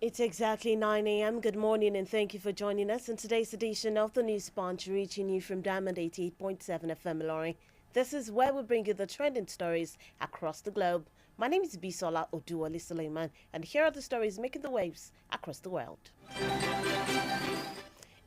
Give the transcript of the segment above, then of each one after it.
It's exactly 9 a.m. Good morning and thank you for joining us in today's edition of the News Punch, reaching you from Diamond 88.7 FM Lorry. This is where we bring you the trending stories across the globe. My name is Bisola Oduwole Suleiman, and here are the stories making the waves across the world.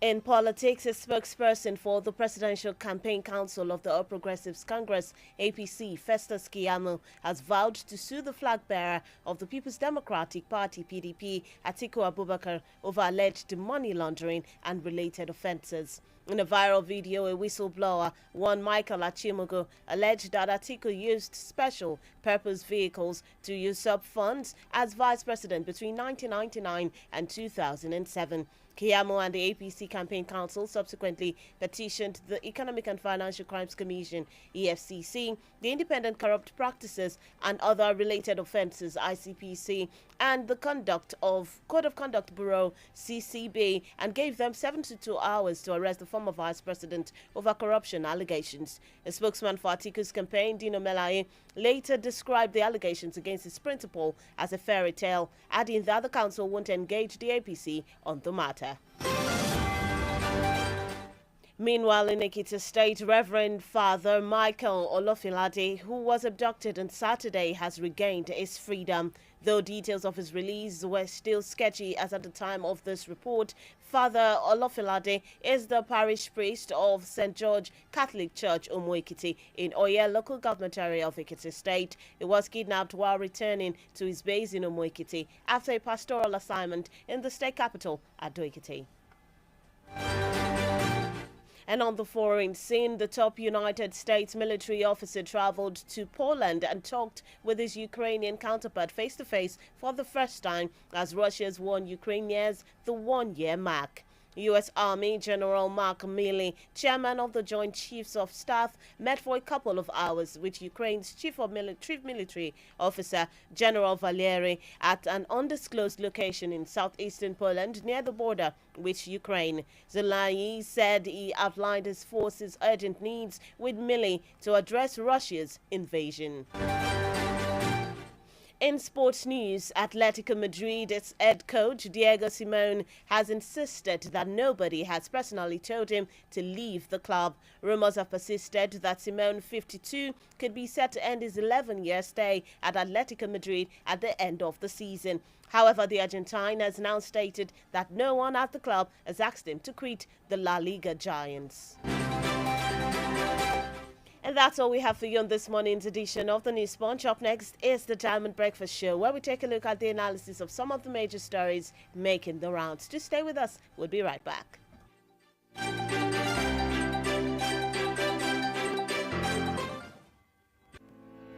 In politics, a spokesperson for the Presidential Campaign Council of the All Progressives Congress, APC, Festus Keyamo, has vowed to sue the flag bearer of the People's Democratic Party, PDP, Atiku Abubakar, over alleged money laundering and related offences. In a viral video, a whistleblower, one Michael Achimogo, alleged that Atiku used special purpose vehicles to usurp funds as vice president between 1999 and 2007. Keyamo and the APC Campaign Council subsequently petitioned the Economic and Financial Crimes Commission, EFCC, the Independent Corrupt Practices and Other Related Offences, ICPC, and the Code of Conduct Bureau, CCB, and gave them 72 hours to arrest the former vice president over corruption allegations. A spokesman for Atiku's campaign, Dino Melaye, later described the allegations against his principal as a fairy tale, adding that the council won't engage the APC on the matter. Meanwhile, in Ekiti State, Reverend Father Michael Olofilade, who was abducted on Saturday, has regained his freedom. Though details of his release were still sketchy as at the time of this report, Father Olofilade is the parish priest of St. George Catholic Church, Omo-Ekiti, in Oye local government area of Ekiti State. He was kidnapped while returning to his base in Omo-Ekiti after a pastoral assignment in the state capital, Ado-Ekiti. And on the foreign scene, the top United States military officer traveled to Poland and talked with his Ukrainian counterpart face-to-face for the first time as Russia's warned Ukraine nears the one-year mark. U.S. Army General Mark Milley, chairman of the Joint Chiefs of Staff, met for a couple of hours with Ukraine's Chief Military Officer, General Valery, at an undisclosed location in southeastern Poland near the border with Ukraine. Zelensky said he outlined his force's urgent needs with Milley to address Russia's invasion. In sports news, Atletico Madrid's head coach Diego Simeone has insisted that nobody has personally told him to leave the club. Rumors have persisted that Simeone, 52, could be set to end his 11-year stay at Atletico Madrid at the end of the season. However, the Argentine has now stated that no one at the club has asked him to quit the La Liga giants. And that's all we have for you on this morning's edition of the News Punch. Up next is the Diamond Breakfast Show, where we take a look at the analysis of some of the major stories making the rounds. Just stay with us. We'll be right back.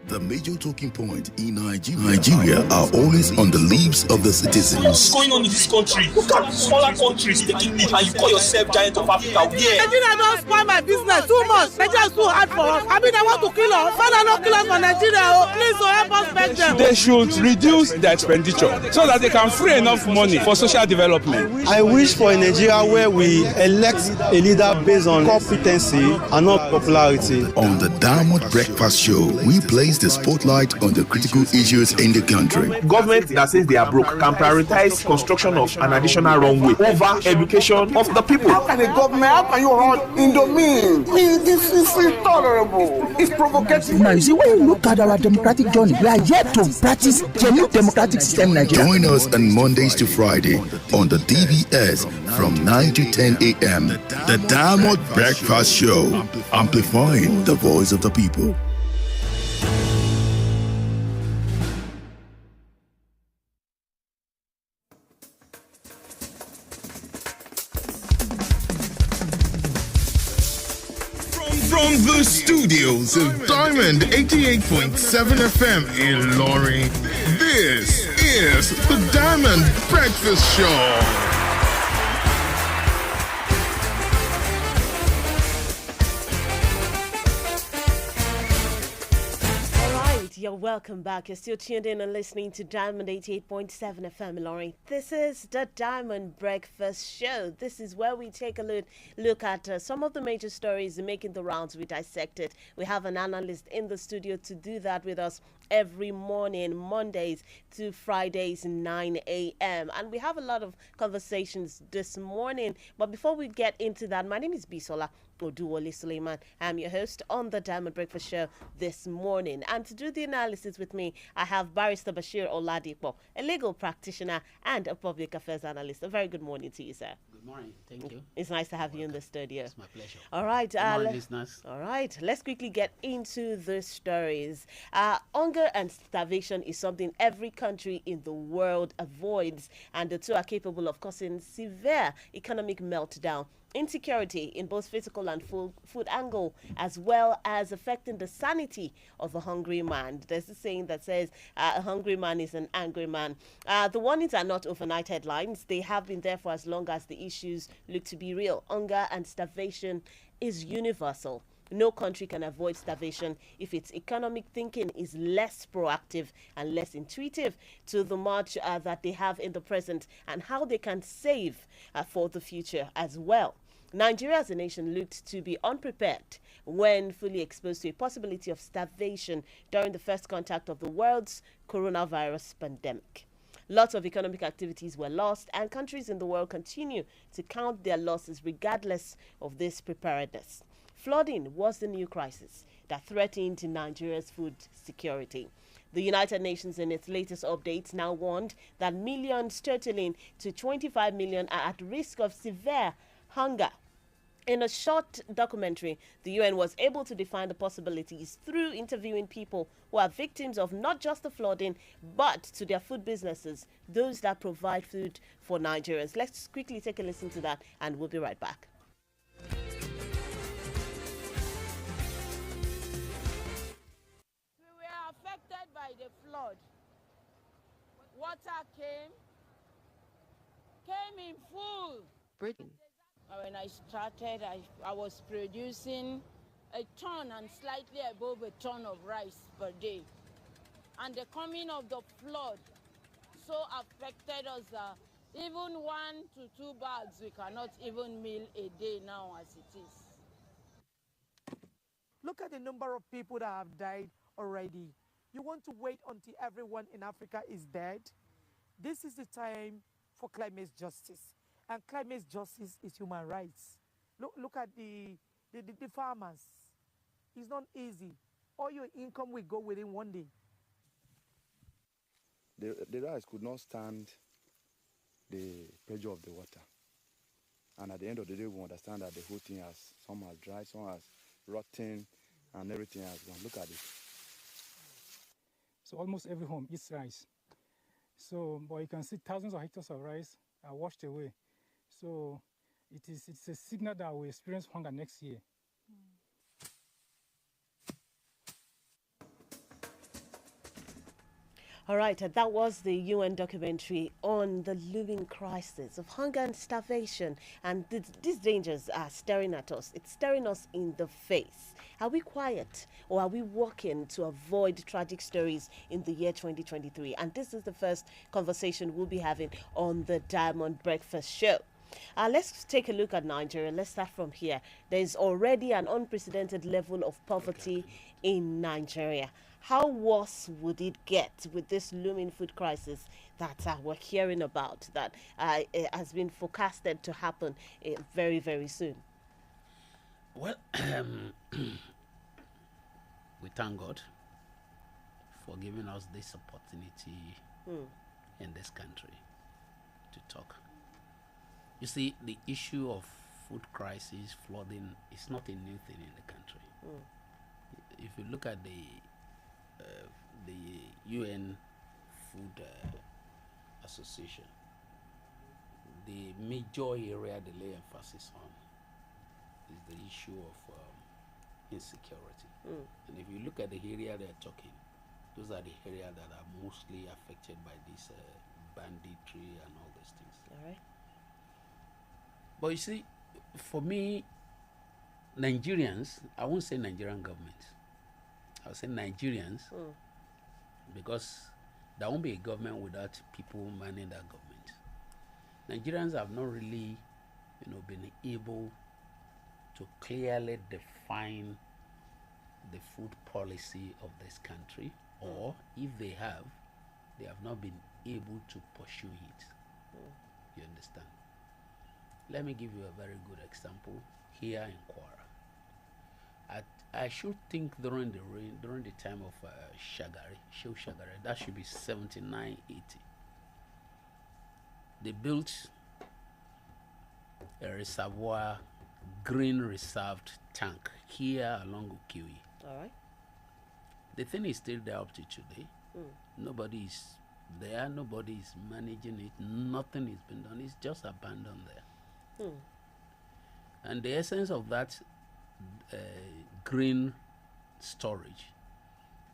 The major talking point in Nigeria are always on the lips of the citizens. What's going on in this country? Look at smaller countries taking lead and you call yourself giant of Africa. Yeah. Nigeria don't spoil my business too much. Nigeria is too hard for us. I mean, they want to kill us. Father, not kill us for Nigeria. Please, help us beg them. They should reduce their expenditure so that they can free enough money for social development. I wish for a Nigeria where we elect a leader based on competency and not popularity. On the Diamond Breakfast Show, we place the spotlight on the critical issues in the country. Government that says they are broke can prioritize construction of an additional runway over education of the people. How can a government, how can you hold in domain? This is intolerable. It's provocative. Now, you see, when you look at our democratic journey, we are yet to practice genuine democratic system in Nigeria. Join us on Mondays to Friday on the DBS from 9 to 10 a.m. The Diamond Breakfast Show, amplifying the voice of the people. From the studios of Diamond 88.7 FM in Lorry, this is the Diamond Breakfast Show. You're welcome back. You're still tuned in and listening to Diamond 88.7 FM Lorry. This is the Diamond Breakfast Show. This is where we take a look at some of the major stories making the rounds. We dissect it. We have an analyst in the studio to do that with us every morning, Mondays to Fridays, 9 a.m. And we have a lot of conversations this morning. But before we get into that, my name is Bisola. Oduwole Suleiman. I'm your host on the Diamond Breakfast Show this morning. And to do the analysis with me, I have Barrister Bashir Oladipo, a legal practitioner and a public affairs analyst. A very good morning to you, sir. Good morning. Thank you. It's nice to have you in the studio. It's my pleasure. All right. Good morning, listeners. All right. Let's quickly get into the stories. Hunger and starvation is something every country in the world avoids, and the two are capable of causing severe economic meltdown. Insecurity in both physical and food angle, as well as affecting the sanity of a hungry man. There's a saying that says a hungry man is an angry man. The warnings are not overnight headlines. They have been there for as long as the issues look to be real. Hunger and starvation is universal. No country can avoid starvation if its economic thinking is less proactive and less intuitive to the much that they have in the present and how they can save for the future as well. Nigeria as a nation looked to be unprepared when fully exposed to a possibility of starvation during the first contact of the world's coronavirus pandemic. Lots of economic activities were lost, and countries in the world continue to count their losses regardless of this preparedness. Flooding was the new crisis that threatened Nigeria's food security. The United Nations, in its latest updates, now warned that millions totaling to 25 million are at risk of severe hunger. In a short documentary, the UN was able to define the possibilities through interviewing people who are victims of not just the flooding, but to their food businesses, those that provide food for Nigerians. Let's quickly take a listen to that, and we'll be right back. We were affected by the flood. Water came in full. Britain. When I started, I was producing a ton and slightly above a ton of rice per day. And the coming of the flood so affected us that even 1 to 2 bags we cannot even meal a day now as it is. Look at the number of people that have died already. You want to wait until everyone in Africa is dead? This is the time for climate justice. And climate justice is human rights. Look at the farmers. It's not easy. All your income will go within 1 day. The rice could not stand the pressure of the water. And at the end of the day, we understand that the whole thing some has dried, some has rotten, and everything has gone. Look at it. So almost every home eats rice. So, but you can see thousands of hectares of rice are washed away. So it's a signal that we experience hunger next year. All right, that was the UN documentary on the looming crisis of hunger and starvation. And these dangers are staring at us. It's staring us in the face. Are we quiet, or are we working to avoid tragic stories in the year 2023? And this is the first conversation we'll be having on the Diamond Breakfast Show. Let's take a look at Nigeria. Let's start from here. There's already an unprecedented level of poverty in Nigeria. How worse would it get with this looming food crisis that we're hearing about, that has been forecasted to happen very, very soon? Well, we thank God for giving us this opportunity in this country to talk. You see, the issue of food crisis, flooding, is not a new thing in the country. If you look at the UN Food Association, the major area they lay emphasis on is the issue of insecurity. And if you look at the area they're talking, those are the areas that are mostly affected by this banditry and all these things. All right. But you see, for me, Nigerians, I won't say Nigerian government, I'll say Nigerians, because there won't be a government without people manning that government. Nigerians have not really, been able to clearly define the food policy of this country or if they have not been able to pursue it. You understand? Let me give you a very good example here in Kwara. I should think during the time of Shehu Shagari, that should be 79, 80. They built a reservoir, green reserved tank here along Ukiwi. All right. The thing is still there up to today. Nobody is there. Nobody is managing it. Nothing is been done. It's just abandoned there. And the essence of that green storage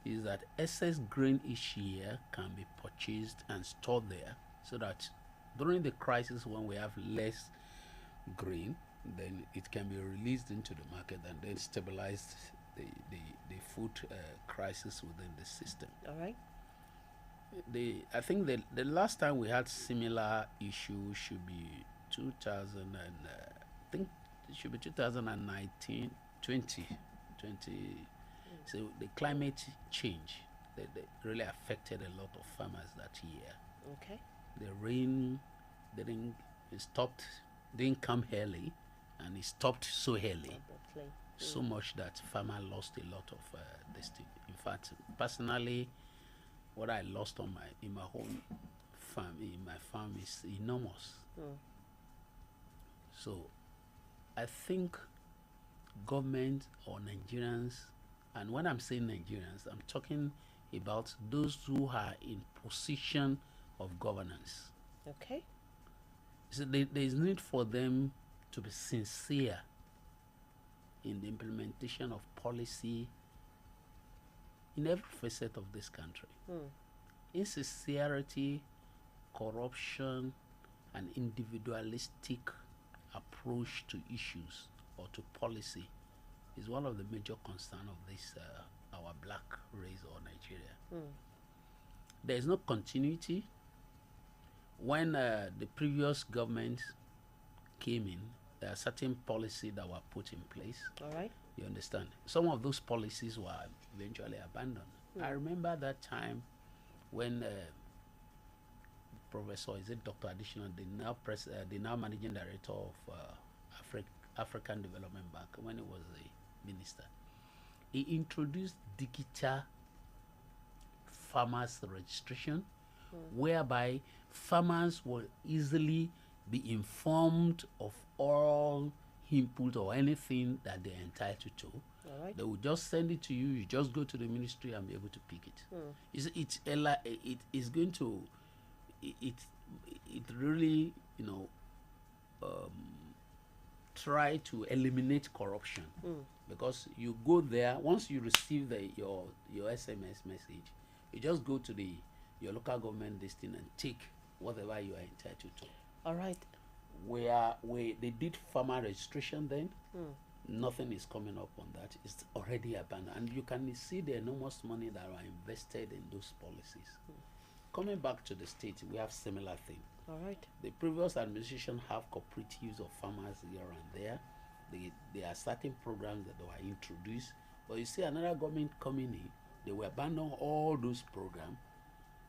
is that excess grain each year can be purchased and stored there, so that during the crisis when we have less grain, then it can be released into the market and then stabilize the food crisis within the system. All right. I think the last time we had similar issue should be 2000 and I think it should be 2019, 20. So the climate change that really affected a lot of farmers that year. Okay. The rain didn't come early, and it stopped so early, so much that farmer lost a lot of this thing. In fact, personally, what I lost in my own farm is enormous. So I think government or Nigerians, and when I'm saying Nigerians, I'm talking about those who are in position of governance. Okay. So there is need for them to be sincere in the implementation of policy in every facet of this country. Insincerity, corruption, and individualistic approach to issues or to policy is one of the major concerns of this our black race or Nigeria. There is no continuity. When the previous government came in, there are certain policies that were put in place. All right. You understand? Some of those policies were eventually abandoned. I remember that time when Professor, is it Dr. Additional, the now managing director of African Development Bank, when he was the minister, he introduced digital farmers registration, whereby farmers will easily be informed of all input or anything that they're entitled to. All right. They will just send it to you. You just go to the ministry and be able to pick it. It is going to it really try to eliminate corruption, because you go there once you receive your SMS message, you just go to your local government listing and take whatever you are entitled to. All right. Where they did farmer registration then, nothing is coming up on that. It's already abandoned, and you can see the enormous money that are invested in those policies. Coming back to the state, we have similar thing. All right. The previous administration have cooperatives of farmers here and there. There are certain programs that were introduced, but you see another government coming in, they will abandon all those programs,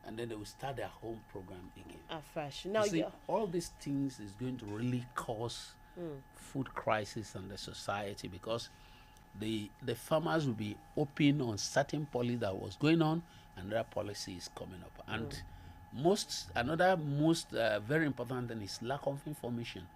and then they will start their home program again. Afresh. Now, you see, all these things is going to really cause food crisis in the society, because the farmers will be open on certain policy that was going on, and that policy is coming up. And another very important thing is lack of information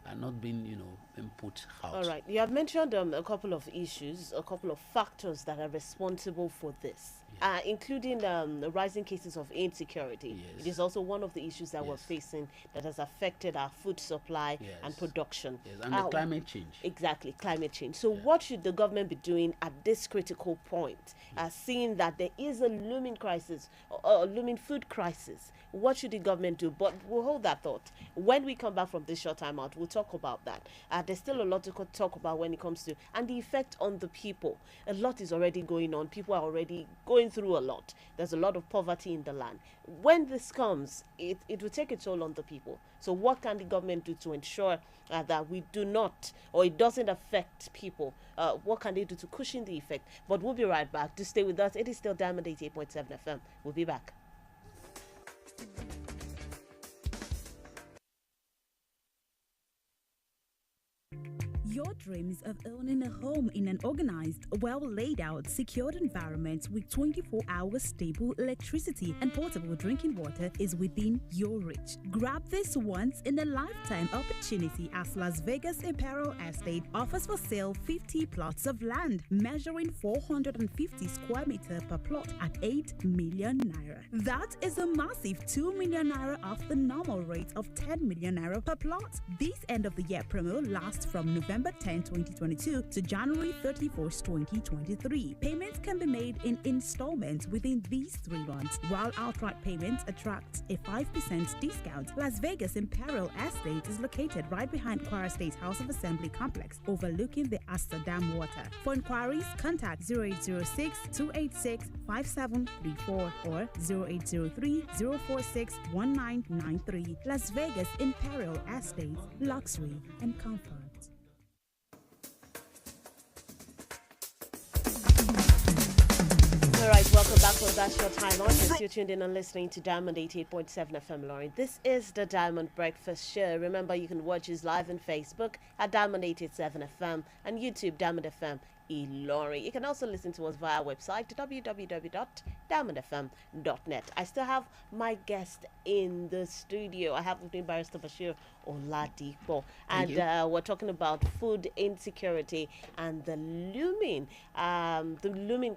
and not being input out. All right. You have mentioned a couple of issues, a couple of factors that are responsible for this, including the rising cases of insecurity. Yes. It is also one of the issues that we're facing that has affected our food supply and production. Yes, and the climate change. Exactly, climate change. So what should the government be doing at this critical point, seeing that there is a looming crisis, a looming food crisis? What should the government do? But we'll hold that thought. When we come back from this short time out, we'll talk about that. There's still a lot to talk about when it comes to, and the effect on the people. A lot is already going on. People are already going going through a lot. There's a lot of poverty in the land. When this comes, it will take a toll on the people. So what can the government do to ensure that we do not, or it doesn't affect people? What can they do to cushion the effect? But we'll be right back. To stay with us, it is still Diamond 88.7 FM. We'll be back. Your dreams of owning a home in an organized, well laid out, secured environment with 24-hour stable electricity and portable drinking water is within your reach. Grab this once in a lifetime opportunity as Las Vegas Imperial Estate offers for sale 50 plots of land measuring 450 square meter per plot at 8 million naira. That is a massive 2 million naira off the normal rate of 10 million naira per plot. This end of the year promo lasts from November 10, 2022 to January 31st, 2023. Payments can be made in installments within these 3 months. While outright payments attract a 5% discount, Las Vegas Imperial Estate is located right behind Kwara State House of Assembly Complex, overlooking the Asta Dam water. For inquiries, contact 0806-286-5734 or 0803-046-1993. Las Vegas Imperial Estate, luxury and comfort. All right, welcome back for that short time audience. You're tuned in and listening to Diamond 88.7 FM Loring. This is the Diamond Breakfast Show. Remember, you can watch us live on Facebook at Diamond 87 FM and YouTube Diamond FM Ilorin. You can also listen to us via our website www.diamondfm.net. I still have my guest in the studio. I have with me Barrister Bashir Oladipo, and we're talking about food insecurity and the looming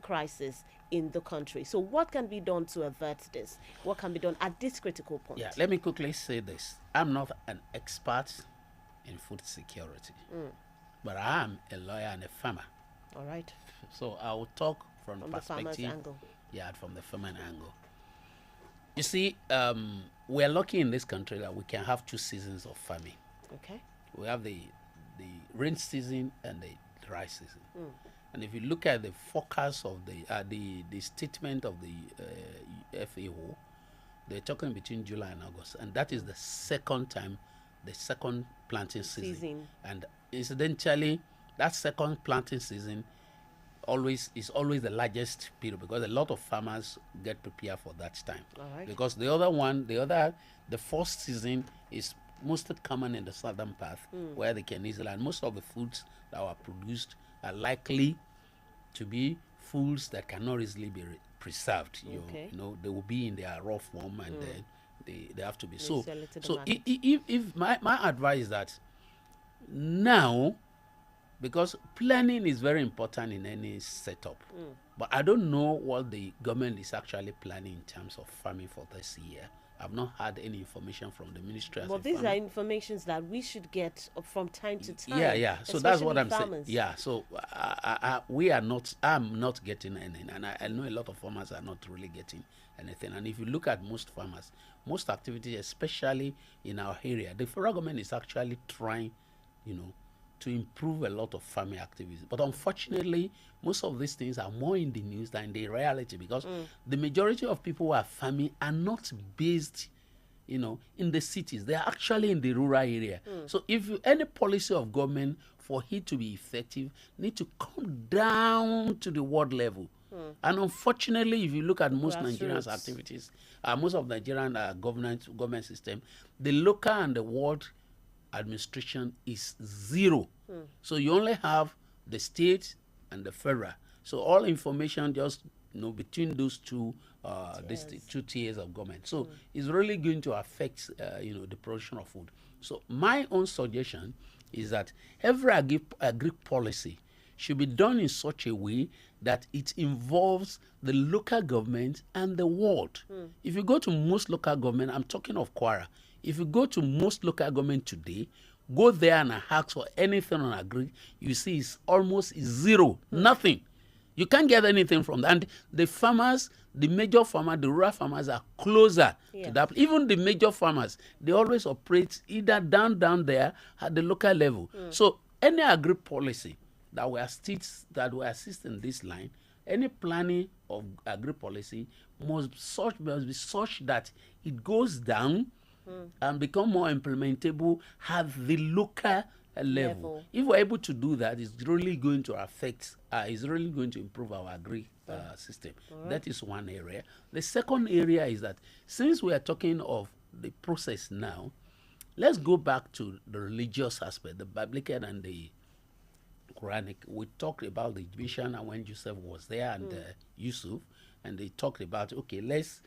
crisis in the country. So what can be done to avert this? What can be done at this critical point? Yeah, let me quickly say this. I'm not an expert in food security, but I am a lawyer and a farmer. All right. So I will talk from the farmer's perspective, angle. Yeah, from the farmer angle. You see, we are lucky in this country that we can have 2 seasons of farming. Okay. We have the rain season and the dry season. And if you look at the forecast of the statement of the FAO, they're talking between July and August, and that is the second planting season. And incidentally, that second planting season is always the largest period because a lot of farmers get prepared for that time. All right. Because the first season is mostly common in the southern part where they can easily, and most of the foods that are produced are likely to be foods that cannot easily be preserved. You know, they will be in their raw form, and then they have to be. So if my advice is that now, because planning is very important in any setup, but I don't know what the government is actually planning in terms of farming for this year. I've not had any information from the ministry. Well, these are informations that we should get from time to time. Yeah. So that's what I'm saying. Yeah. So I'm not getting anything, and I know a lot of farmers are not really getting anything. And if you look at most farmers, most activities, especially in our area, the federal government is actually trying, to improve a lot of farming activities. But unfortunately, most of these things are more in the news than the reality, because the majority of people who are farming are not based, in the cities. They are actually in the rural area. So if any policy of government for it to be effective need to come down to the ward level. And unfortunately, if you look at most Nigerians' activities, most of Nigerian government system, the local and the ward administration is 0. So you only have the state and the federal. So all information just between those two tiers of government. So it's really going to affect the production of food. So my own suggestion is that every agri policy should be done in such a way that it involves the local government and the ward. If you go to most local government, I'm talking of Kwara, if you go to most local government today, go there and ask for anything on agri, you see it's almost 0, nothing. You can't get anything from that. And the farmers, the major farmers, the rural farmers are closer to that. Even the major farmers, they always operate either down there at the local level. So any agri policy that will assist in this line, any planning of agri-policy must be such that it goes down and become more implementable at the local level. If we're able to do that, it's really going to affect, it's really going to improve our agri system. Right. That is one area. The second area is that since we are talking of the process now, let's go back to the religious aspect, the biblical and the Quranic. We talked about the Egyptian and when Joseph was there and Yusuf, and they talked about, okay, let's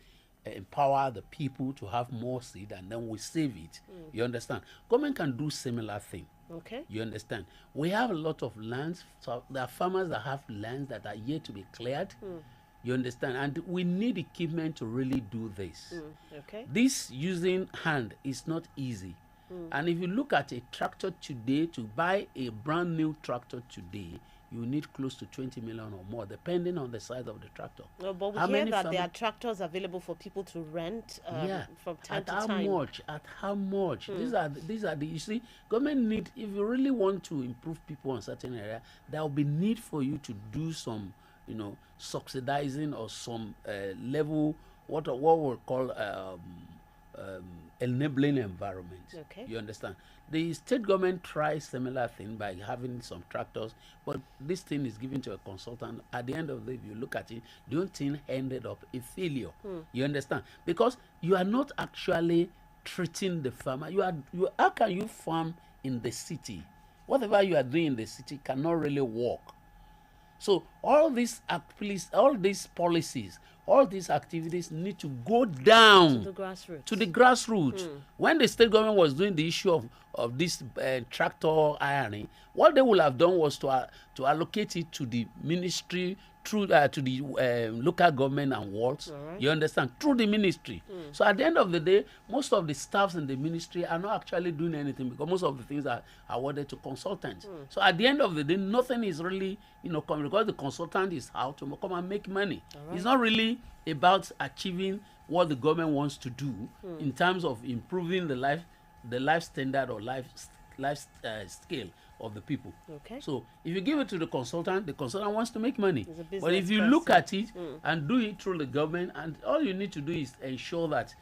empower the people to have more seed and then we save it. You understand? Government can do similar thing. Okay. You understand? We have a lot of lands. So there are farmers that have lands that are yet to be cleared. You understand? And we need equipment to really do this. Okay. This using hand is not easy. And if you look at a tractor today, to buy a brand new tractor today, you need close to 20 million or more, depending on the size of the tractor. No, but we hear that there are tractors available for people to rent from time to time. At how much? These are the, you see, government need, if you really want to improve people on certain area, there will be need for you to do some, you know, subsidizing or some level, what we call enabling environment. Okay. You understand? The state government tries similar thing by having some tractors, but this thing is given to a consultant. At the end of the day, if you look at it, the whole thing ended up a failure. You understand? Because you are not actually treating the farmer. How can you farm in the city? Whatever you are doing in the city cannot really work. So all these policies, all these activities need to go down to the grassroots. When the state government was doing the issue of this tractor ironing, what they would have done was to allocate it to the ministry through to the local government and wards. Right. You understand? Through the ministry. So at the end of the day, most of the staffs in the ministry are not actually doing anything because most of the things are awarded to consultants. So at the end of the day, nothing is really, coming because the consultant is out to come and make money. Right. It's not really about achieving what the government wants to do in terms of improving the life standard or life scale of the people. Okay. So if you give it to the consultant wants to make money. But if you person. look at it and do it through the government, and all you need to do is ensure that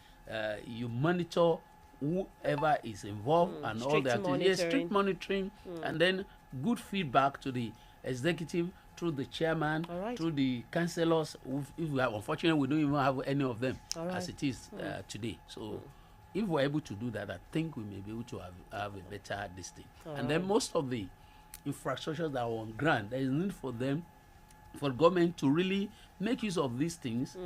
you monitor whoever is involved and all the activities. Strict monitoring and then good feedback to the executive through the chairman, through the councillors. If we are unfortunate, we don't even have any of them as it is today. So if we're able to do that, I think we may be able to have a better distance. And then most of the infrastructures that are on ground, there is need for them, for government to really make use of these things,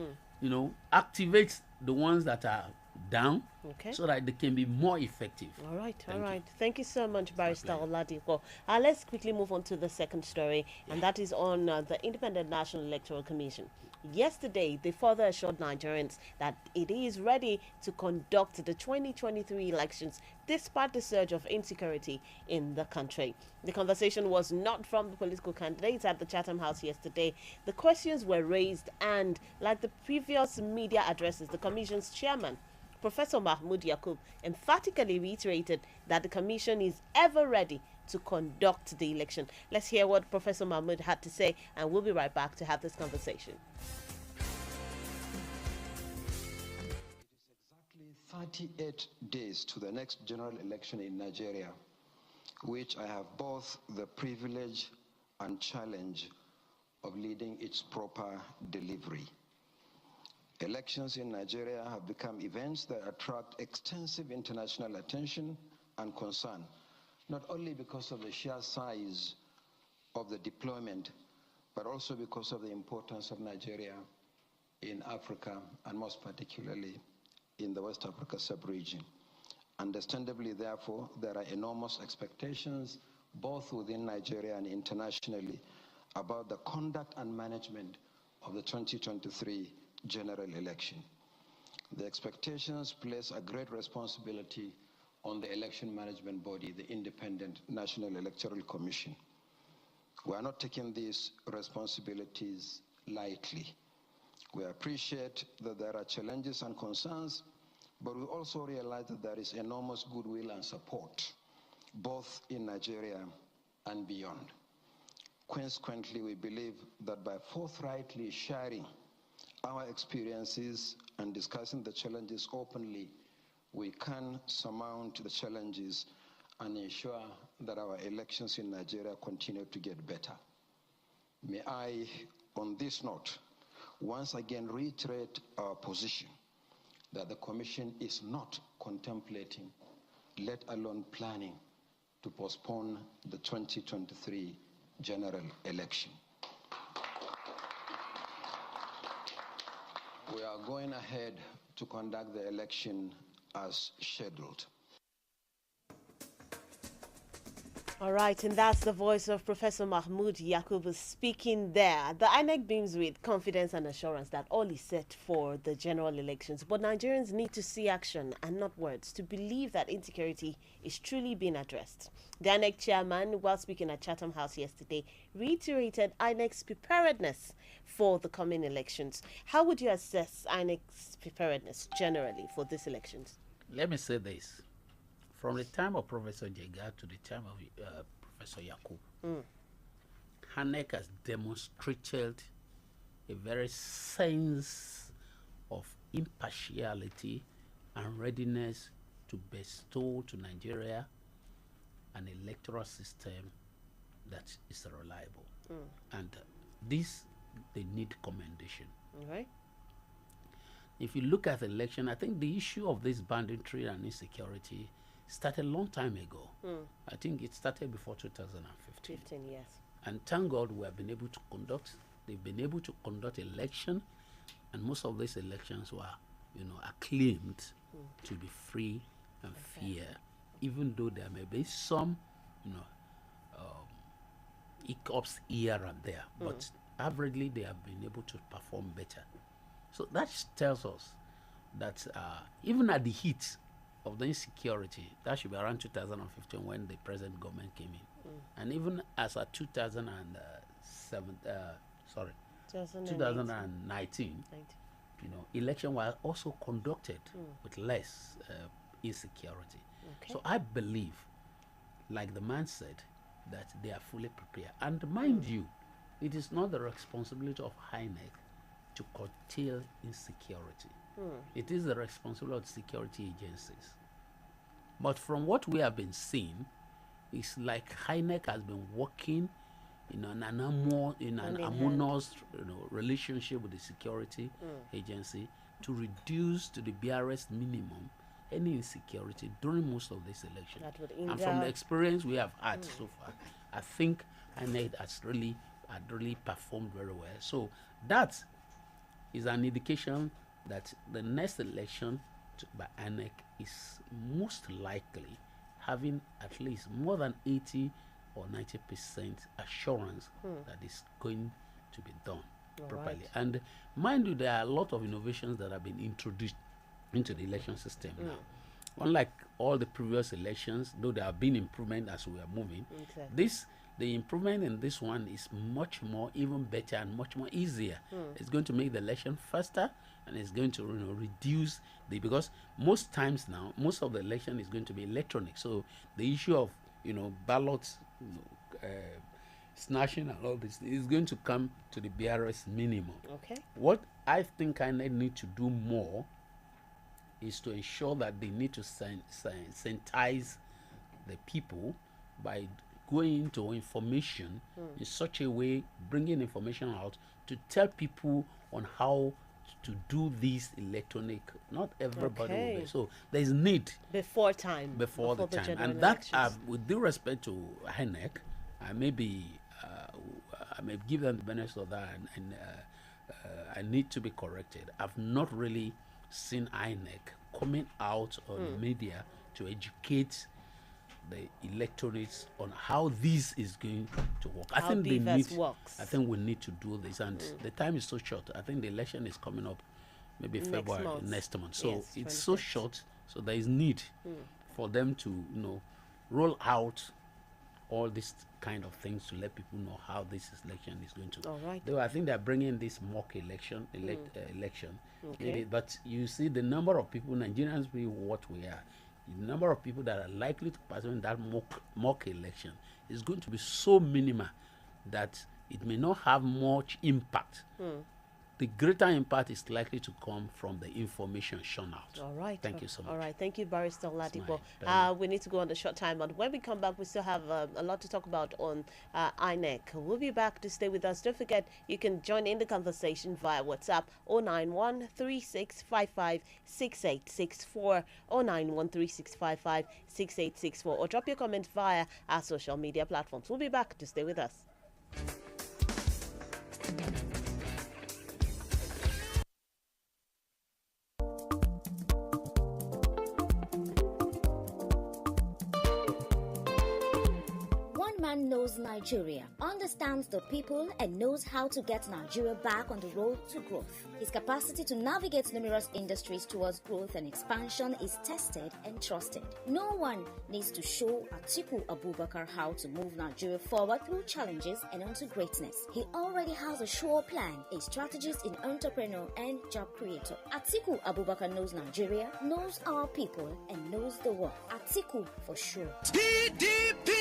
activate the ones that are down, so that they can be more effective. All right. Thank you so much, Barrister Oladipo. Let's quickly move on to the second story, and that is on the Independent National Electoral Commission. Yesterday, they further assured Nigerians that it is ready to conduct the 2023 elections despite the surge of insecurity in the country. The conversation was not from the political candidates at the Chatham House yesterday. The questions were raised and, like the previous media addresses, the Commission's chairman, Professor Mahmoud Yakub, emphatically reiterated that the Commission is ever ready to conduct the election. Let's hear what Professor Mahmoud had to say, and we'll be right back to have this conversation. It is exactly 38 days to the next general election in Nigeria, which I have both the privilege and challenge of leading its proper delivery. Elections in Nigeria have become events that attract extensive international attention and concern, not only because of the sheer size of the deployment, but also because of the importance of Nigeria in Africa, and most particularly in the West Africa sub-region. Understandably, therefore, there are enormous expectations, both within Nigeria and internationally, about the conduct and management of the 2023 general election. The expectations place a great responsibility on the election management body, the Independent National Electoral Commission. We are not taking these responsibilities lightly. We appreciate that there are challenges and concerns, but we also realize that there is enormous goodwill and support, both in Nigeria and beyond. Consequently, we believe that by forthrightly sharing our experiences and discussing the challenges openly, we can surmount the challenges and ensure that our elections in Nigeria continue to get better. May I, on this note, once again reiterate our position that the Commission is not contemplating, let alone planning, to postpone the 2023 general election. We are going ahead to conduct the election as scheduled. All right, and that's the voice of Professor Mahmoud Yakubu speaking there. The INEC beams with confidence and assurance that all is set for the general elections, but Nigerians need to see action and not words to believe that insecurity is truly being addressed. The INEC chairman, while speaking at Chatham House yesterday, reiterated INEC's preparedness for the coming elections. How would you assess INEC's preparedness generally for these elections? Let me say this. From the time of Professor Jega to the time of Professor Yakub, INEC has demonstrated a very sense of impartiality and readiness to bestow to Nigeria an electoral system that is reliable. And this, they need commendation. All right. If you look at the election, I think the issue of this banditry and insecurity started a long time ago. I think it started before 2015. 15 years. And thank God we have been able to they've been able to conduct election, and most of these elections were, acclaimed to be free and fair, even though there may be some, hiccups here and there, but averagely they have been able to perform better. So that tells us that even at the heat of the insecurity, that should be around 2015 when the present government came in, and even as at 2019, election was also conducted with less insecurity. Okay. So I believe, like the man said, that they are fully prepared. And mind you, it is not the responsibility of INEC to curtail insecurity. It is the responsibility of security agencies. But from what we have been seeing, it's like INEC has been working in an harmonious relationship with the security agency to reduce to the BRS minimum any insecurity during most of this election. And from the experience we have had so far, I think INEC has really performed very well. So that is an indication that the next election by INEC is most likely having at least more than 80 or 90% assurance that is going to be done properly. Right. And mind you, there are a lot of innovations that have been introduced into the election system now. Unlike all the previous elections, though there have been improvement as we are moving, the improvement in this one is much more, even better and much more easier. It's going to make the election faster, and it's going to reduce because most times now, most of the election is going to be electronic. So the issue of ballots, snatching and all this is going to come to the BRS minimum. Okay. What I think I need to do more is to ensure that they need to sensitize the people by going into information in such a way, bringing information out to tell people on how to do this electronic. Not everybody will be. So there is need before the time, and that with due respect to INEC, I may give them the benefit of that, and I need to be corrected. I've not really seen INEC coming out on media to educate the electorates on how this is going to work. I think we need to do this, and the time is so short. I think the election is coming up maybe February next month. So yes, it's so short, so there is need for them to roll out all these kind of things to let people know how this election is going to. All right. Though I think they're bringing this mock election, maybe, but you see the number of people, Nigerians be what we are. The number of people that are likely to participate in that mock election is going to be so minimal that it may not have much impact. The greater impact is likely to come from the information shown out. All right. Thank you so much. All right. Thank you, Barrister Ladipo. We need to go on the short time, but when we come back, we still have a lot to talk about on INEC. We'll be back to stay with us. Don't forget, you can join in the conversation via WhatsApp 09136556864, 09136556864, or drop your comment via our social media platforms. We'll be back to stay with us. Knows Nigeria, understands the people, and knows how to get Nigeria back on the road to growth. His capacity to navigate numerous industries towards growth and expansion is tested and trusted. No one needs to show Atiku Abubakar how to move Nigeria forward through challenges and onto greatness. He already has a sure plan, a strategist in entrepreneur and job creator. Atiku Abubakar knows Nigeria, knows our people, and knows the world. Atiku for sure. PDP!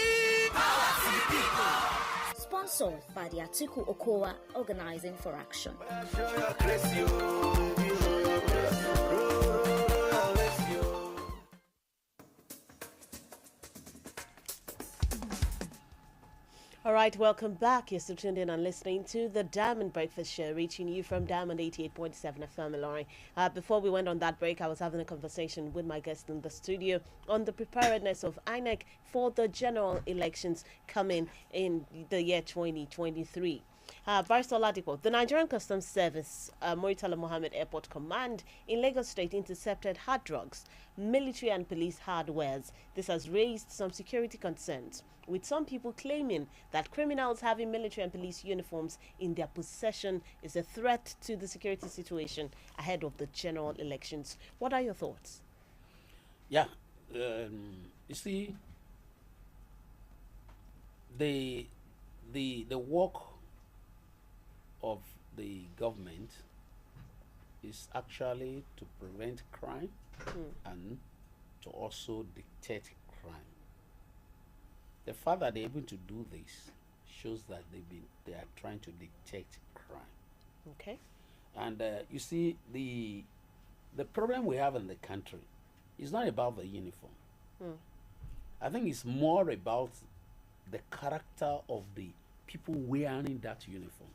Sponsored by the Atiku Okowa Organizing for Action. All right, welcome back. You're still tuned in and listening to the Diamond Breakfast Show, reaching you from Diamond 88.7 FM, Ilorin. Before we went on that break, I was having a conversation with my guest in the studio on the preparedness of INEC for the general elections coming in the year 2023. Barrister Ladipo, the Nigerian Customs Service, Muritala Mohammed Airport Command in Lagos State intercepted hard drugs, military and police hardwares. This has raised some security concerns, with some people claiming that criminals having military and police uniforms in their possession is a threat to the security situation ahead of the general elections. What are your thoughts? Yeah, you see, the work of the government is actually to prevent crime and to also dictate crime. The fact that they're able to do this shows that they are trying to dictate crime. Okay. And you see, the problem we have in the country is not about the uniform. I think it's more about the character of the people wearing that uniform.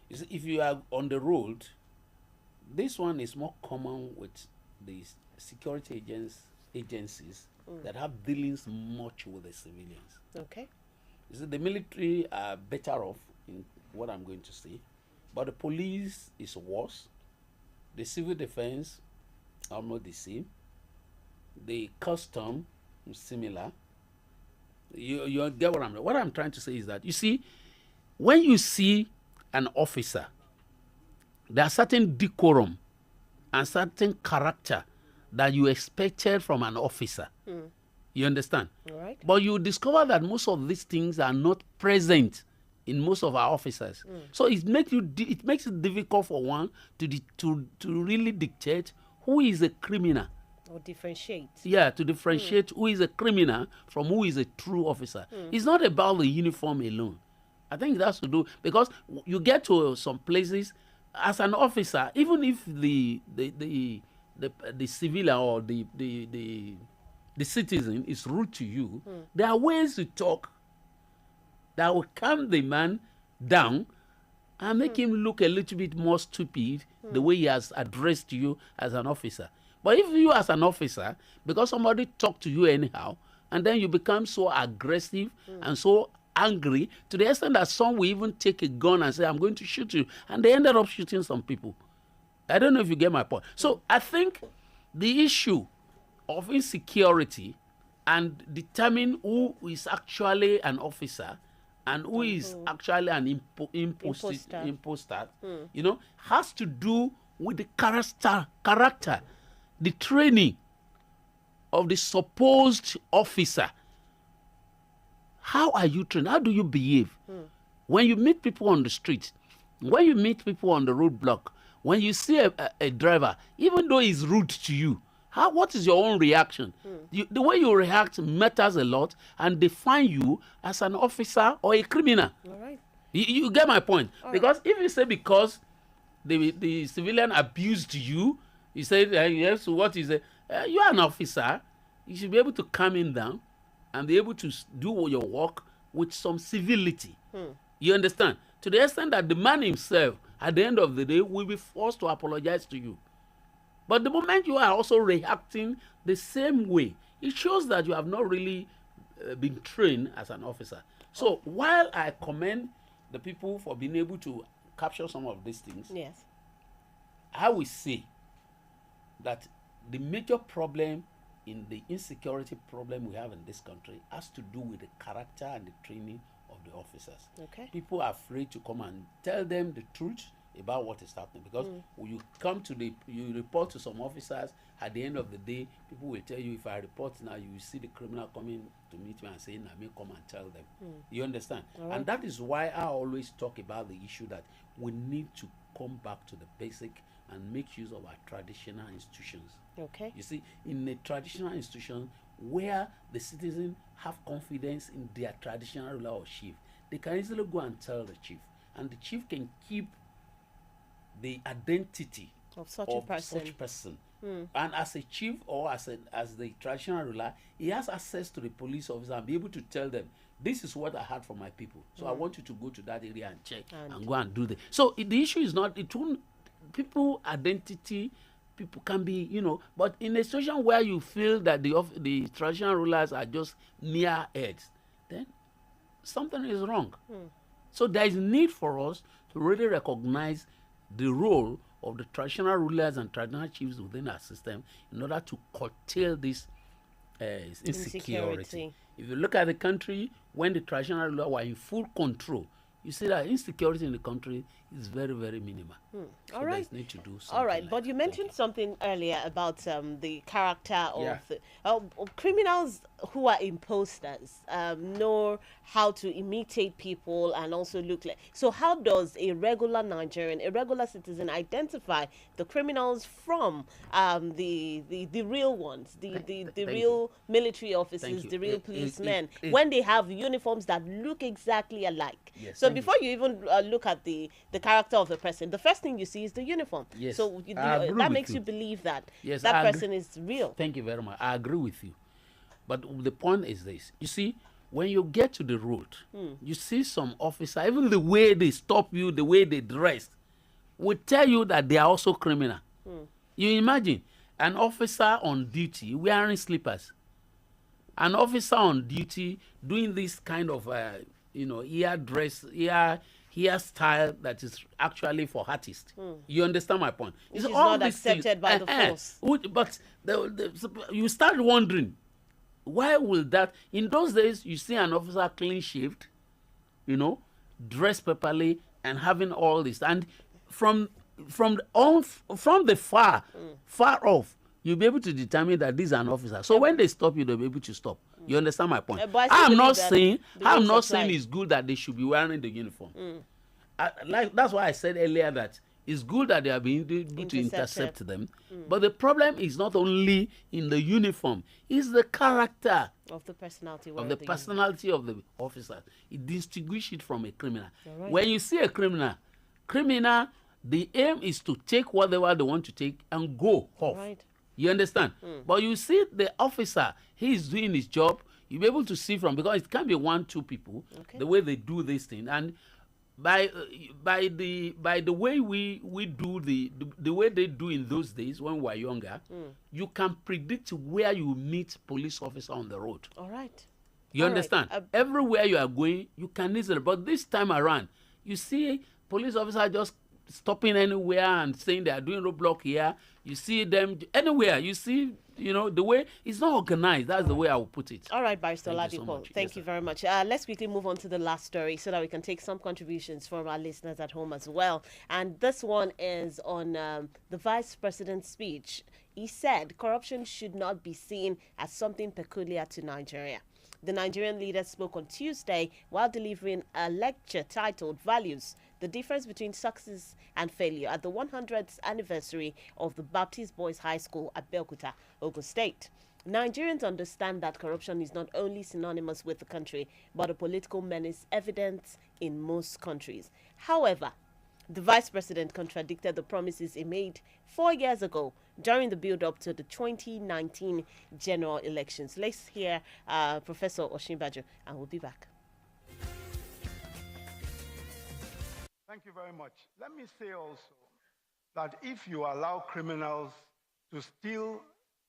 You see, if you are on the road, this one is more common with the security agencies that have dealings much with the civilians. Okay. You see, the military are better off in what I'm going to say, but the police is worse. The civil defense almost the same. The custom is similar. You get what I'm trying to say is that, you see, when you see an officer, there are certain decorum and certain character that you expected from an officer. You understand? All right. But you discover that most of these things are not present in most of our officers. So it makes it difficult for one to really dictate who is a criminal. Or differentiate. Yeah, to differentiate who is a criminal from who is a true officer. It's not about the uniform alone. I think that's to do, because you get to some places as an officer, even if the civilian or the citizen is rude to you, there are ways to talk that will calm the man down and make him look a little bit more stupid the way he has addressed you as an officer. But if you as an officer, because somebody talked to you anyhow, and then you become so aggressive and so angry to the extent that some will even take a gun and say, I'm going to shoot you. And they ended up shooting some people. I don't know if you get my point. So I think the issue of insecurity and determine who is actually an officer and who is actually an imposter, has to do with the character, the training of the supposed officer. How are you trained? How do you behave? When you meet people on the street, when you meet people on the roadblock, when you see a driver, even though he's rude to you, What is your own reaction? The way you react matters a lot and define you as an officer or a criminal. All right. You get my point? All because if you say because the civilian abused you, you say, yes, what is it? You are an officer. You should be able to calm him down and be able to do your work with some civility. You understand? To the extent that the man himself, at the end of the day, will be forced to apologize to you. But the moment you are also reacting the same way, it shows that you have not really been trained as an officer. So while I commend the people for being able to capture some of these things, yes, I will say that the major problem in the insecurity problem we have in this country has to do with the character and the training of the officers. Okay. People are afraid to come and tell them the truth about what is happening, because when you you report to some officers, at the end of the day, people will tell you, if I report now, you will see the criminal coming to meet me and saying, I may come and tell them. You understand? Right. And that is why I always talk about the issue that we need to come back to the basic and make use of our traditional institutions. Okay. You see, in a traditional institution where the citizens have confidence in their traditional ruler or chief, they can easily go and tell the chief, and the chief can keep the identity of such a person. And as a chief or as the traditional ruler, he has access to the police officer and be able to tell them, this is what I had from my people. So I want you to go to that area and check and go and do that. So the issue is not, people identity, people can be, but in a situation where you feel that the traditional rulers are just mere heads, then something is wrong. So there is need for us to really recognize the role of the traditional rulers and traditional chiefs within our system in order to curtail this insecurity. If you look at the country, when the traditional rulers were in full control, you see that insecurity in the country is very, very minimal. So All right. Need to do something. All right, but you mentioned something earlier about the character of criminals who are imposters, know how to imitate people and also look like. So how does a regular Nigerian, a regular citizen, identify the criminals from the real ones, the real military officers, the real policemen, when they have uniforms that look exactly alike? Yes, so before you even look at the character of the person, the first thing you see is the uniform. Yes. So that makes you believe that that person is real. Thank you very much. I agree with you. But the point is this. You see, when you get to the road, you see some officer, even the way they stop you, the way they dress, will tell you that they are also criminal. You imagine an officer on duty wearing slippers, an officer on duty doing this kind of, hairstyle that is actually for artists. You understand my point? Which is not accepted by the force. But you start wondering, why will that? In those days, you see an officer clean shaved, dressed properly, and having all this, and from the far off, you'll be able to determine that this is an officer. So when they stop you, they'll be able to stop. You understand my point? I'm not saying it's good that they should be wearing the uniform. That's why I said earlier that it's good that they are being able to intercept them. But the problem is not only in the uniform, it's the character of the personality of the officer. It distinguishes it from a criminal. Right. When you see a criminal, the aim is to take whatever they want to take and go off. Right. You understand? But you see the officer, he is doing his job. You'll be able to see because it can be 1-2 people, the way they do this thing. And by the way we do the way they do in those days when we were younger, you can predict where you meet police officer on the road. All right. You understand? Everywhere you are going, you can easily. But this time around, you see police officer just stopping anywhere and saying they are doing roadblock here. You see them anywhere. You see, the way it's not organized. That's the way I would put it. All right, Bisola. Thank you you very much. Let's quickly move on to the last story so that we can take some contributions from our listeners at home as well. And this one is on the Vice President's speech. He said corruption should not be seen as something peculiar to Nigeria. The Nigerian leader spoke on Tuesday while delivering a lecture titled Values, the difference between success and failure at the 100th anniversary of the Baptist Boys High School at Belkuta, Ogun State. Nigerians understand that corruption is not only synonymous with the country, but a political menace evident in most countries. However, the vice president contradicted the promises he made 4 years ago during the build-up to the 2019 general elections. Let's hear Professor Osinbajo, and we'll be back. Thank you very much. Let me say also that if you allow criminals to steal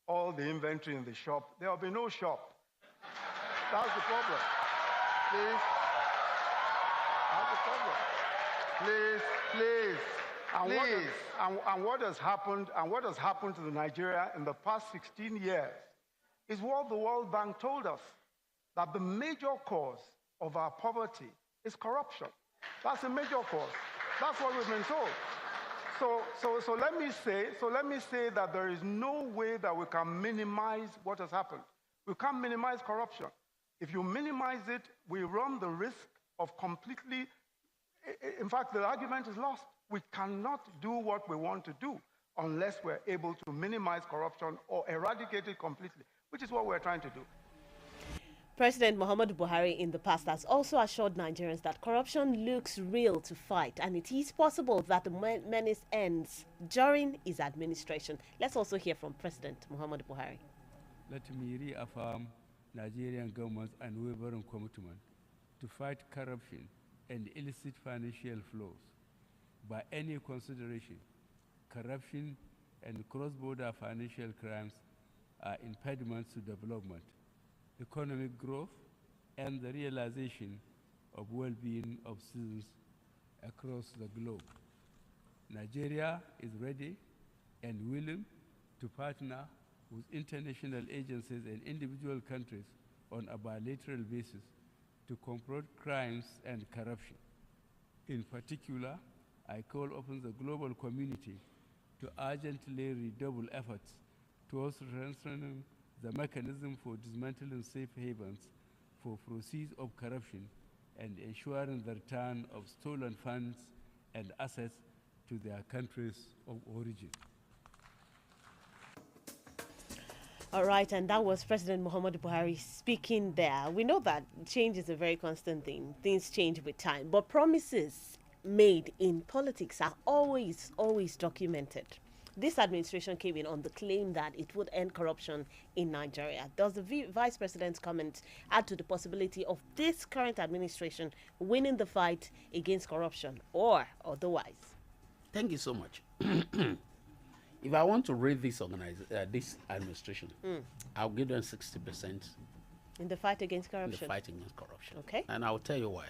all the inventory in the shop, there will be no shop. That's the problem. Please. That's the problem. Please. And what has happened to the Nigeria in the past 16 years is what the World Bank told us, that the major cause of our poverty is corruption. That's a major cause. That's what we've been told. So let me say that there is no way that we can minimize what has happened. We can't minimize corruption. If you minimize it, we run the risk of completely, in fact, the argument is lost. We cannot do what we want to do unless we're able to minimize corruption or eradicate it completely, which is what we're trying to do. President Muhammadu Buhari in the past has also assured Nigerians that corruption looks real to fight, and it is possible that the menace ends during his administration. Let's also hear from President Muhammadu Buhari. Let me reaffirm Nigerian government's unwavering commitment to fight corruption and illicit financial flows. By any consideration, corruption and cross-border financial crimes are impediments to development, economic growth, and the realization of well-being of citizens across the globe. Nigeria is ready and willing to partner with international agencies and individual countries on a bilateral basis to confront crimes and corruption. In particular, I call upon the global community to urgently redouble efforts towards strengthening the mechanism for dismantling safe havens for proceeds of corruption and ensuring the return of stolen funds and assets to their countries of origin. All right, and that was President Muhammadu Buhari speaking there. We know that change is a very constant thing. Things change with time, but promises made in politics are always documented. This administration came in on the claim that it would end corruption in Nigeria. Does the vice president's comment add to the possibility of this current administration winning the fight against corruption or otherwise? Thank you so much. If I want to rate this this administration, I'll give them 60%. In the fight against corruption? In the fight against corruption. Okay. And I'll tell you why.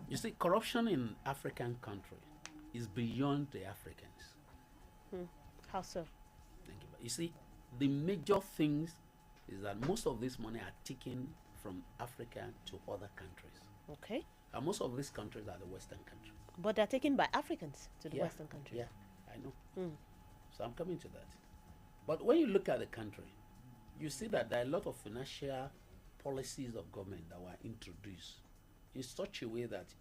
You see, corruption in African country is beyond the Africans. How so? Thank you. You see, the major things is that most of this money are taken from Africa to other countries. Okay. And most of these countries are the Western countries. But they're taken by Africans to the Western countries. Yeah, I know. So I'm coming to that. But when you look at the country, you see that there are a lot of financial policies of government that were introduced in such a way that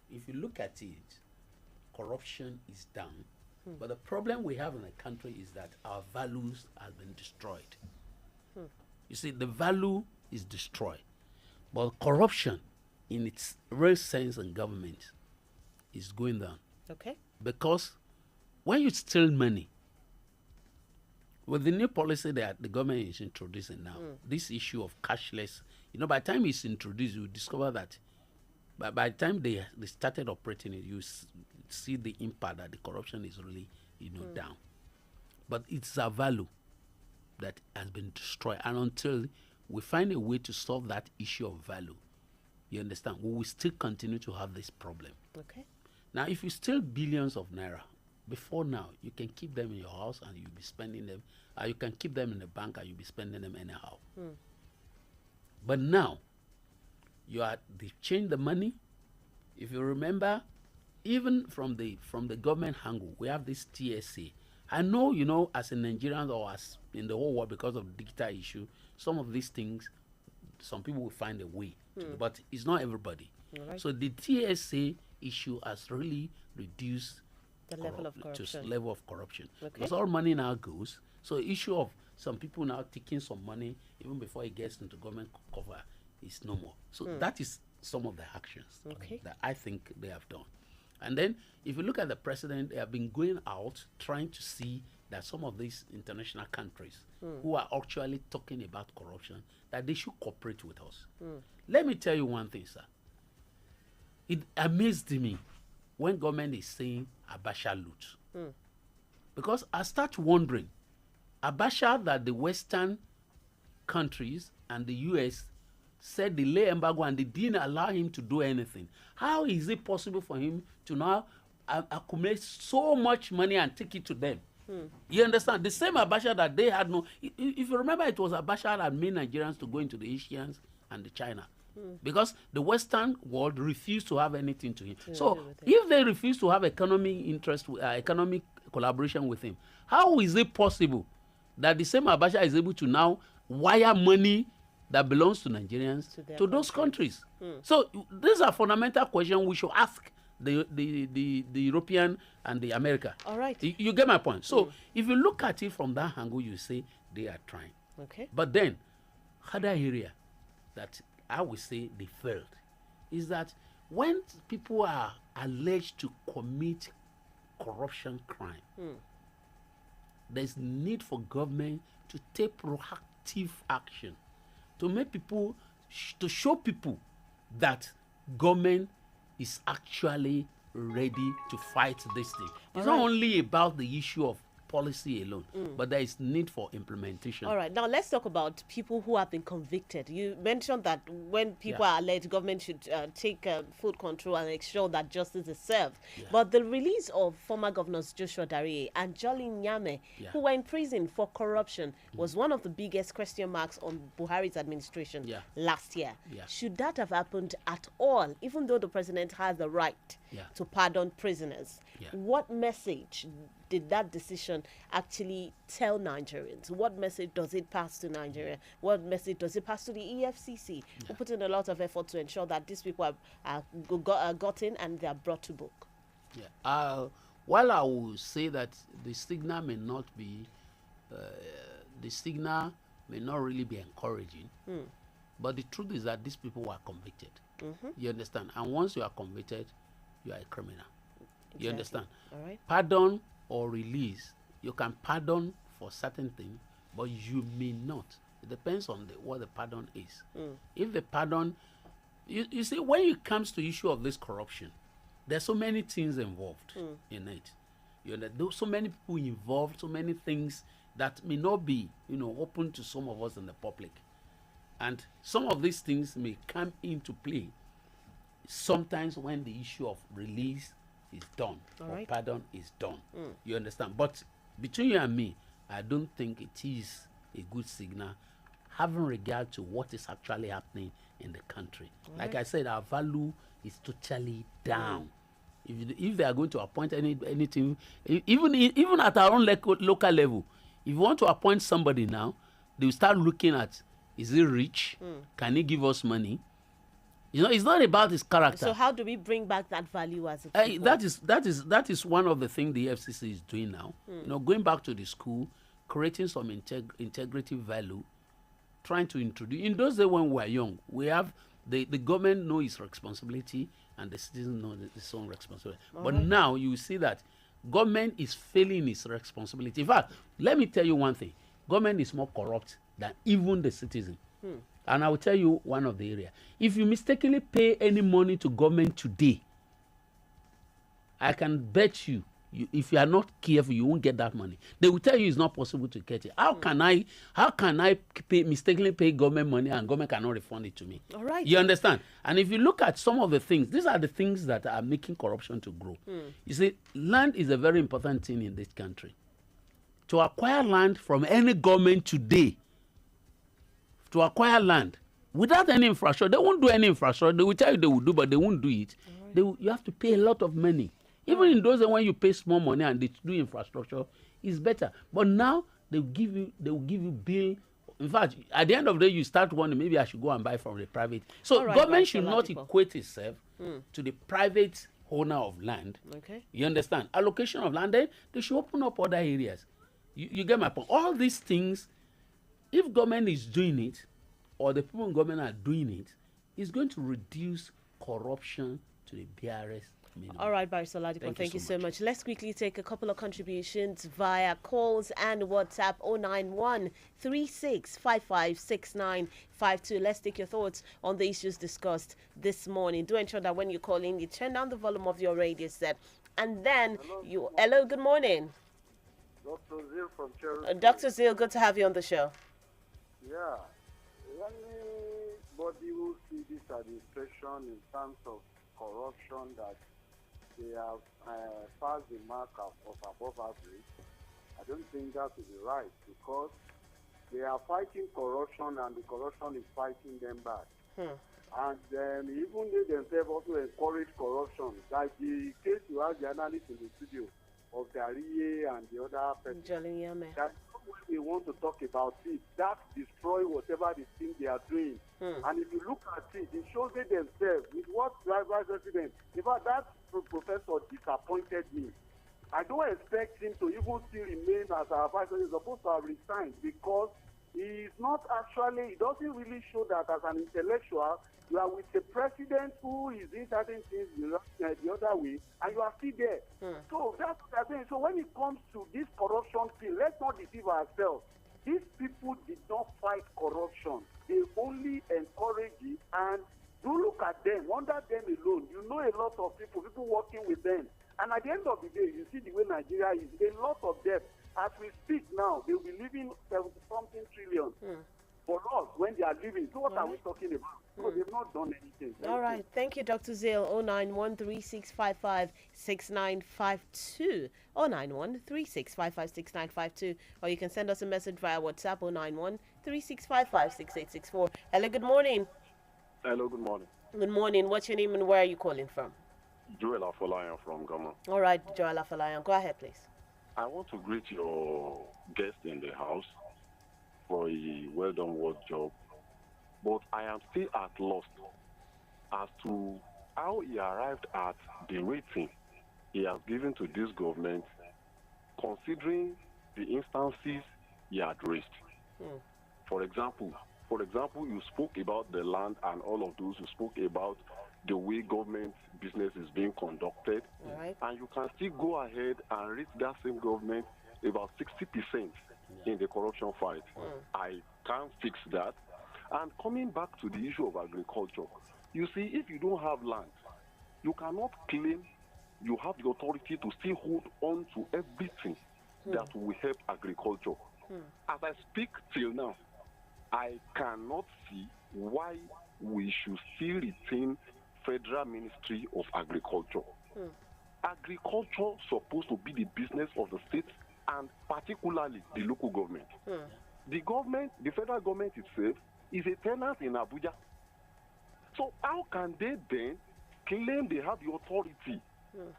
if you look at it, corruption is down. But the problem we have in the country is that our values have been destroyed. You see, the value is destroyed. But corruption, in its real sense in government, is going down. Okay. Because when you steal money, with the new policy that the government is introducing now, this issue of cashless, by the time it's introduced, you discover that by the time they started operating it, you see the impact that the corruption is really, down. But it's a value that has been destroyed. And until we find a way to solve that issue of value, you understand, we will still continue to have this problem. Okay. Now, if you steal billions of naira, before now, you can keep them in your house and you'll be spending them, or you can keep them in the bank and you'll be spending them anyhow. But now, they've changed the money. If you remember, even from the government angle, we have this TSA. I know, as a Nigerian or as in the whole world, because of digital issue, some of these things, some people will find a way, but it's not everybody. Right. So the TSA issue has really reduced the level of corruption. To level of corruption. Okay. Because all money now goes. So issue of some people now taking some money even before it gets into government cover is no more. So that is some of the actions that I think they have done. And then if you look at the president, they have been going out trying to see that some of these international countries who are actually talking about corruption, that they should cooperate with us. Let me tell you one thing, sir. It amazed me when government is saying Abacha loot. Because I start wondering, Abacha that the Western countries and the US said they lay embargo and they didn't allow him to do anything. How is it possible for him to now accumulate so much money and take it to them? You understand? The same Abacha that they had no... If you remember, it was Abacha that made Nigerians to go into the Asians and the China. Because the Western world refused to have anything to him. So if they refuse to have economic interest, economic collaboration with him, how is it possible that the same Abacha is able to now wire money that belongs to Nigerians to those countries? So these are fundamental questions we should ask the European and the America. All right. You get my point. So if you look at it from that angle, you say they are trying. Okay. But then, other area that I would say they failed is that when people are alleged to commit corruption crime, there's need for government to take proactive action to make people, to show people that government is actually ready to fight this thing. It's not only about the issue of policy alone, but there is need for implementation. All right, now let's talk about people who have been convicted. You mentioned that when people are alleged, government should take full control and ensure that justice is served. But the release of former governors Joshua Darie and Jolly Nyame, who were in prison for corruption, was one of the biggest question marks on Buhari's administration last year. Should that have happened at all, even though the president has the right to pardon prisoners? What message did that decision actually tell Nigerians? What message does it pass to Nigeria? What message does it pass to the EFCC, who put in a lot of effort to ensure that these people are gotten and they are brought to book? While I will say that the signal may not be, the signal may not really be encouraging, but the truth is that these people were convicted. You understand? And once you are convicted, you are a criminal. You understand? All right. Pardon or release, you can pardon for certain things, but you may not. It depends on what the pardon is. If the pardon, you see, when it comes to issue of this corruption, there's so many things involved in it. You know, there's so many people involved, so many things that may not be, open to some of us in the public. And some of these things may come into play sometimes when the issue of release is done or pardon is done. You understand? But between you and me, I don't think it is a good signal having regard to what is actually happening in the country. Like I said, our value is totally down. If they are going to appoint anything, even at our own local level, if you want to appoint somebody now, they will start looking at, is he rich? Can he give us money? It's not about his character. So how do we bring back that value as a people? That is one of the things the FCC is doing now. Going back to the school, creating some integrity value, trying to introduce. In those days when we were young, we have the government know its responsibility and the citizens know its own responsibility. But now you see that government is failing its responsibility. In fact, let me tell you one thing: government is more corrupt than even the citizen. And I will tell you one of the areas. If you mistakenly pay any money to government today, I can bet you, if you are not careful, you won't get that money. They will tell you it's not possible to get it. How can I mistakenly pay government money and government cannot refund it to me? All right. You understand? And if you look at some of the things, these are the things that are making corruption to grow. You see, land is a very important thing in this country. To acquire land from any government today, to acquire land without any infrastructure, they won't do any infrastructure. They will tell you they will do, but they won't do it. You have to pay a lot of money. Even in those days when you pay small money and they do infrastructure, it's better. But now they will give you bill. In fact, at the end of the day, you start wondering, maybe I should go and buy from the private. So government should not equate itself to the private owner of land. Okay. You understand? Allocation of land, then they should open up other areas. You get my point? All these things, if government is doing it, or the people in government are doing it, it's going to reduce corruption to the barest minimum. All right, Bisola, thank you so much. Let's quickly take a couple of contributions via calls and WhatsApp 09136556952. Let's take your thoughts on the issues discussed this morning. Do ensure that when you call in, you turn down the volume of your radio set. And then hello, good morning. Dr. Zil from Cherry. Dr. Zil, good to have you on the show. Yeah. Anybody who see this administration in terms of corruption that they have passed the mark of above average, I don't think that is right, because they are fighting corruption and the corruption is fighting them back. And even they themselves also encourage corruption, like the case you have the analyst in the studio of Darie and the other person. That when we want to talk about it, that destroy whatever the thing they are doing. And if you look at it, it shows they themselves with what Vice President. In fact, that professor disappointed me. I don't expect him to even still remain as our Vice President. He's supposed to have resigned, because he is not actually, it doesn't really show that as an intellectual, you are with a president who is doing certain things the other way, and you are still there. So that's what I'm saying. So when it comes to this corruption thing, let's not deceive ourselves. These people did not fight corruption. They only encourage it, and do look at them, under them alone. You know a lot of people working with them. And at the end of the day, you see the way Nigeria is, a lot of debt. As we speak now, they will be leaving 70-something trillion. For us, when they are leaving, so what are we talking about? So they've not done anything. All right. Thank you, Dr. Zil. 09136556952. 09136556952. Or you can send us a message via WhatsApp 09136556864. Hello, good morning. Hello, good morning. Good morning. What's your name and where are you calling from? Joel Afolayan from Gama. All right, Joel Afolayan. Go ahead, please. I want to greet your guest in the house for a well-done work job, but I am still at loss as to how he arrived at the rating he has given to this government, considering the instances he had raised. For example, you spoke about the land and all of those. You spoke about the way government business is being conducted, and you can still go ahead and rate that same government about 60% in the corruption fight. I can't fix that. And coming back to the issue of agriculture, you see, if you don't have land, you cannot claim you have the authority to still hold on to everything that will help agriculture. As I speak till now, I cannot see why we should still retain Federal Ministry of Agriculture. Agriculture is supposed to be the business of the state and particularly the local government. The government, the federal government itself, is a tenant in Abuja. So how can they then claim they have the authority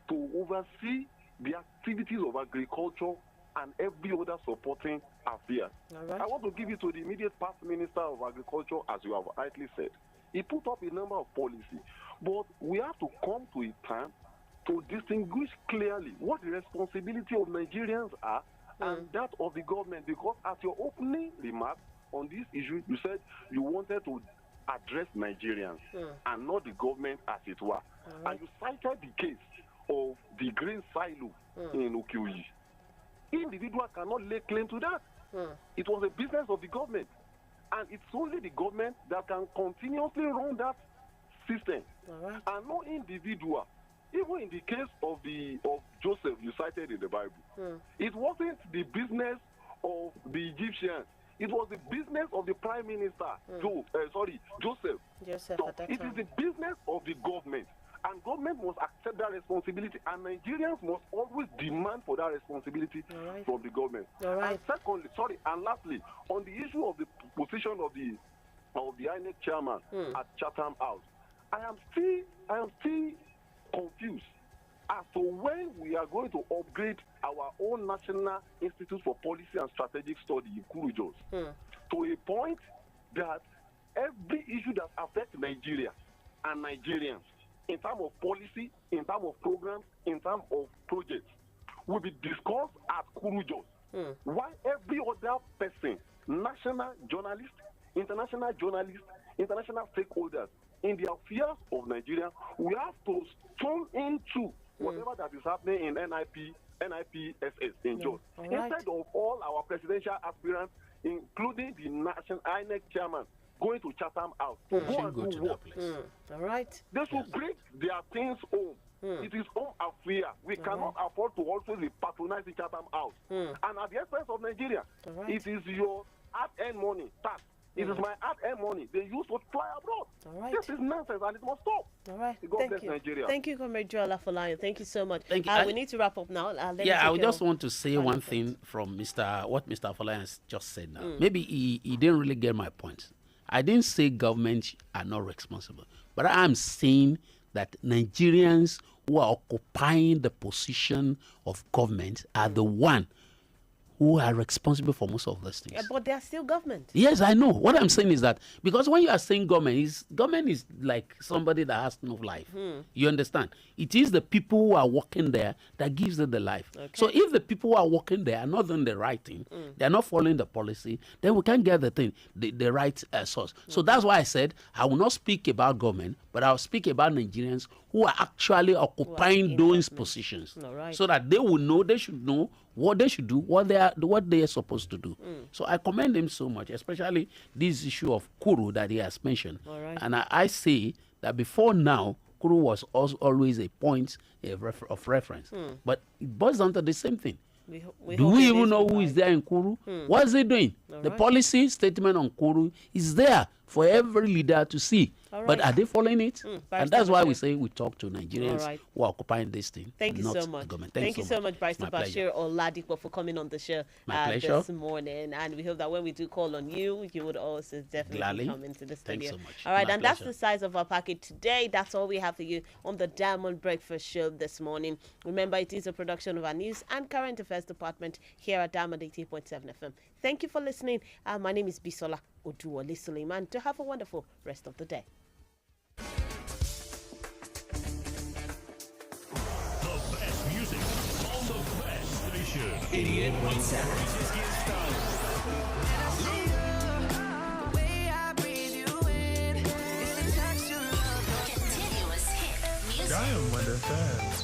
to oversee the activities of agriculture and every other supporting affairs? I want to give it to the immediate past Minister of Agriculture, as you have rightly said. He put up a number of policies, but we have to come to a time to distinguish clearly what the responsibility of Nigerians are and that of the government, because at your opening remarks on this issue, you said you wanted to address Nigerians and not the government, as it were. And you cited the case of the grain silo in Okiuyi. Individual cannot lay claim to that. It was a business of the government, and it's only the government that can continuously run that system, and no individual. Even in the case of Joseph you cited in the Bible, it wasn't the business of the Egyptians. It was the business of the Prime Minister, Joseph. So it is the business of the government, and government must accept that responsibility, and Nigerians must always demand for that responsibility from the government. And secondly, and lastly, on the issue of the position of the INEC chairman at Chatham House, I am still confused as to when we are going to upgrade our own National Institute for Policy and Strategic Study in Kurujos to a point that every issue that affects Nigeria and Nigerians in terms of policy, in terms of programs, in terms of projects, will be discussed at Kurujos. Why every other person, national journalist, international stakeholders, in the affairs of Nigeria, we have to tune into whatever that is happening in NIPSS in Jos. Instead of all our presidential aspirants, including the national INEC chairman, going to Chatham House to go and do what? All right. They should bring their things home. It is home affair. We cannot afford to also be patronizing Chatham House. And at the expense of Nigeria, it is your hard-earned money, tax. It is my hard-earned money they use to fly abroad. This is nonsense and it must stop. All right. God bless Nigeria. Thank you, Comrade Joel Afolayan. Thank you so much. Thank you. We need to wrap up now. I would just want to say one thing from what Mr. Afolayan has just said now. Maybe he didn't really get my point. I didn't say governments are not responsible, but I am saying that Nigerians who are occupying the position of government are the one who are responsible for most of those things. Yeah, but they are still government. Yes, I know. What I'm saying is that because when you are saying government is like somebody that has no life. You understand? It is the people who are working there that gives them the life. Okay. So if the people who are working there are not doing the right thing, they are not following the policy, then we can't get the right source. So that's why I said I will not speak about government, but I'll speak about Nigerians who are actually occupying those positions, so that they will know, they should know what they should do, what they are supposed to do. So I commend him so much, especially this issue of Kuru that he has mentioned. And I say that before now, Kuru was always a point of reference. But it boils down to the same thing. Do we even know who is there in Kuru? What is he doing? The policy statement on Kuru is there for every leader to see. But are they following it? And that's why we say we talk to Nigerians who are occupying this thing. Thank you so much. Thank you so much, Barrister Bashir Oladipo, for coming on the show this morning. And we hope that when we do call on you, you would also definitely come into the studio. Thanks so much. All right, and that's the size of our package today. That's all we have for you on the Diamond Breakfast Show this morning. Remember, it is a production of our News and Current Affairs Department here at Diamond 88.7 FM. Thank you for listening. My name is Bisola Oduwole Suleiman. To have a wonderful rest of the day. The best music on the best station. 88.7. Diamond FM.